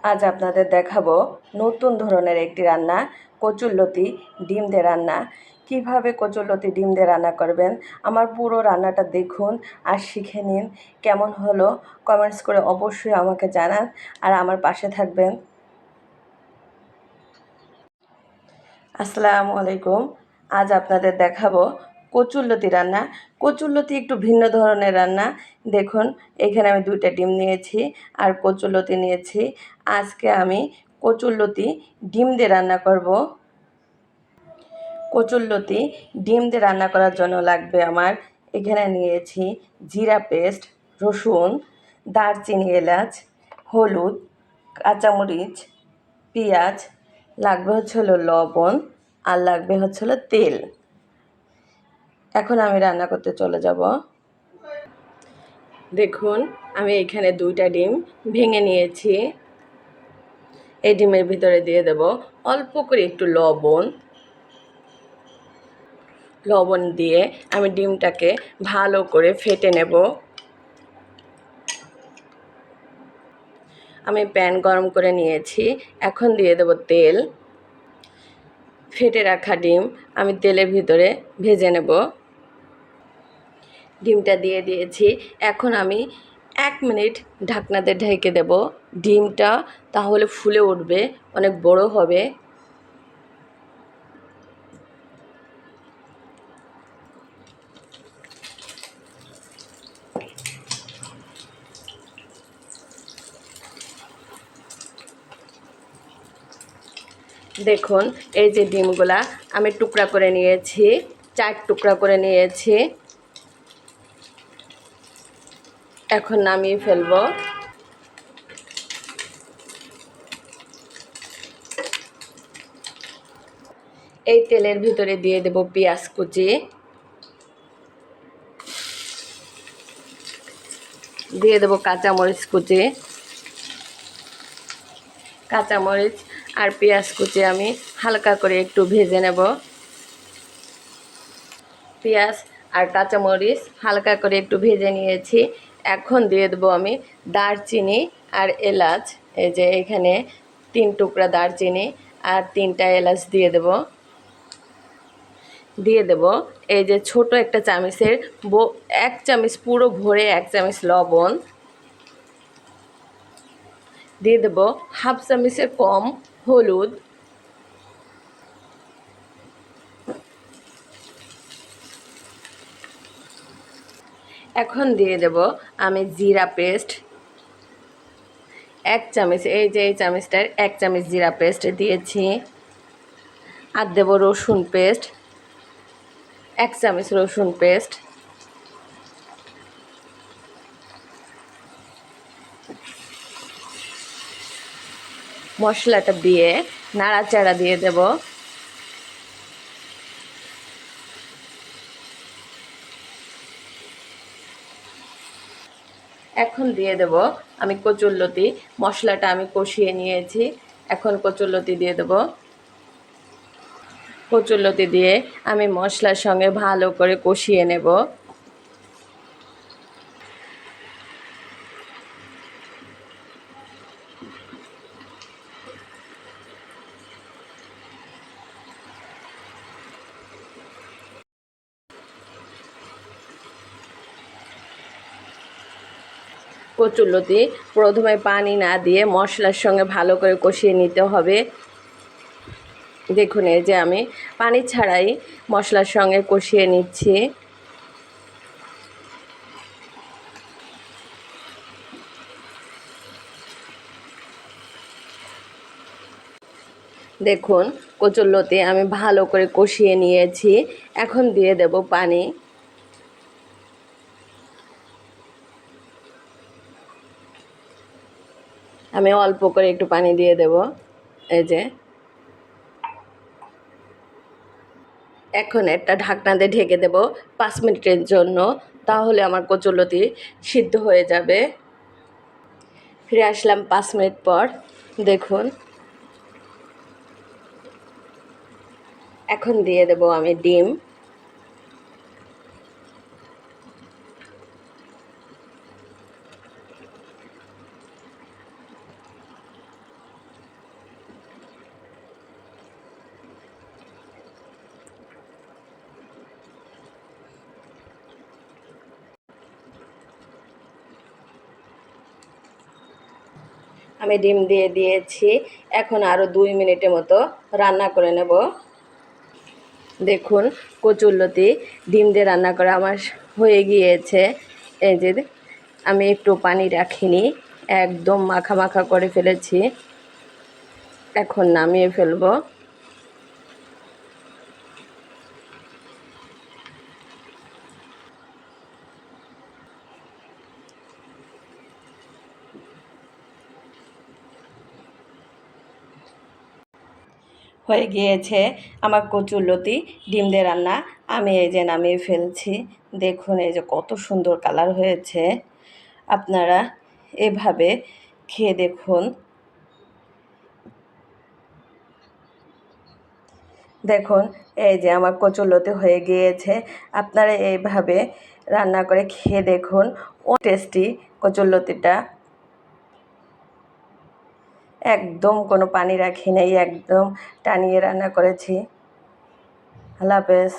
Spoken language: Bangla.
আজ আপনাদের দেখাবো নতুন ধরনের একটি রান্না, কচুরলতি ডিম দিয়ে রান্না। কিভাবে কচুরলতি ডিম দিয়ে রান্না করবেন আমার পুরো রান্নাটা দেখুন আর শিখে নিন। কেমন হলো কমেন্টস করে অবশ্যই আমাকে জানান আর আমার পাশে থাকবেন। আসসালামু আলাইকুম। আজ আপনাদের দেখাবো কচুরলতি রান্না। কচুরলতি একটু ভিন্ন ধরনের রান্না। দেখুন এখানে আমি 2টা ডিম নিয়েছি আর কচুরলতি নিয়েছি। আজকে আমি কচুরলতি ডিম দিয়ে রান্না করব। কচুরলতি ডিম দিয়ে রান্না করার জন্য লাগবে আমার এখানে নিয়েছি জিরা পেস্ট, রসুন, দারচিনি, এলাচ, হলুদ, কাঁচামরিচ, পেঁয়াজ, লাগবে হলো লবণ আর লাগবে হলো তেল। এখন আমি রান্না করতে চলে যাব। দেখুন আমি এখানে 2টা ডিম ভেঙে নিয়েছি। এই ডিমের ভিতরে দিয়ে দেব অল্প করে একটু লবণ দিয়ে আমি ডিমটাকে ভালো করে ফেটে নেব। আমি প্যান গরম করে নিয়েছি, এখন দিয়ে দেব তেল। ফেটে রাখা ডিম আমি তেলের ভিতরে ভেজে নেব। ডিমটা দিয়ে দিয়েছি, এখন আমি 1 মিনিট ঢাকনাতে ঢেকে দেব। ডিমটা তাহলে ফুলে উঠবে, অনেক বড় হবে। দেখুন এই যে ডিমগুলা আমি টুকরা করে নিয়েছি, 4 টুকরা করে নিয়েছি। এখন নামিয়ে ফেলবো। এই তেলের ভিতরে দিয়ে দেব পেঁয়াজ কুচি, দিয়ে দেব কাঁচামরিচ কুচি। কাঁচামরিচ আর পেঁয়াজ কুচি আমি হালকা করে একটু ভেজে নেব। পেঁয়াজ আর কাঁচামরিচ হালকা করে একটু ভেজে নিয়েছি। এখন দিয়ে দেবো আমি দারচিনি আর এলাচ। এই যে এখানে 3 টুকরা দারচিনি আর 3টা এলাচ দিয়ে দেব। এই যে ছোট একটা চামচের 1 চামচ পুরো ভরে 1 চামচ লবণ দিয়ে দেব। হাফ চামচের কম হলুদ, এখন দিয়ে দেব আমি জিরা পেস্ট 1 চামচ। এই যে এই চামচটার 1 চামচ জিরা পেস্ট দিয়েছি। আর দেব রসুন পেস্ট 1 চামচ রসুন পেস্ট। মশলাটা দিয়ে নাড়াচাড়া দিয়ে দেব। এখন দিয়ে দেব আমি কচুরলতি। মশলাটা আমি কষিয়ে নিয়েছি, এখন কচুরলতি দিয়ে দেব। কচুরলতি দিয়ে আমি মশলার সঙ্গে ভালো করে কষিয়ে নেব। কচুরলতি প্রথমে পানি না দিয়ে মশলার সঙ্গে ভালো করে কষিয়ে নিতে হবে। দেখুন এই যে আমি পানি ছাড়াই মশলার সঙ্গে কষিয়ে নিচ্ছি। দেখুন কচুরলতি আমি ভালো করে কষিয়ে নিয়েছি, এখন দিয়ে দেব পানি। আমি অল্প করে একটু পানি দিয়ে দেব। এই যে এখন একটা ঢাকনা দিয়ে ঢেকে দেব 5 মিনিটের জন্য, তাহলে আমার কচুরলতি সিদ্ধ হয়ে যাবে। ফিরে আসলাম 5 মিনিট পর। দেখুন এখন দিয়ে দেব আমি ডিম। আমি ডিম দিয়ে দিয়েছি। এখন আরও 2 মিনিটের মতো রান্না করে নেব। দেখুন কচুরলতি ডিম দিয়ে রান্না করা আমার হয়ে গিয়েছে। এই যে আমি একটু পানি রাখিনি, একদম মাখা মাখা করে ফেলেছি। এখন নামিয়ে ফেলবো। হয়ে গিয়েছে আমার কচুরলতি ডিম দিয়ে রান্না। আমি এই যে নামিয়ে ফেলছি। দেখুন এই যে কত সুন্দর কালার হয়েছে। আপনারা এভাবে খেয়ে দেখুন। দেখুন এই যে আমার কচুরলতি হয়ে গিয়েছে। আপনারা এইভাবে রান্না করে খেয়ে দেখুন। ও টেস্টি কচুরলতিটা। একদম কোনো পানি রাখি নাই, একদম টানিয়ে রান্না করেছি। আল্লাহ হাফেজ।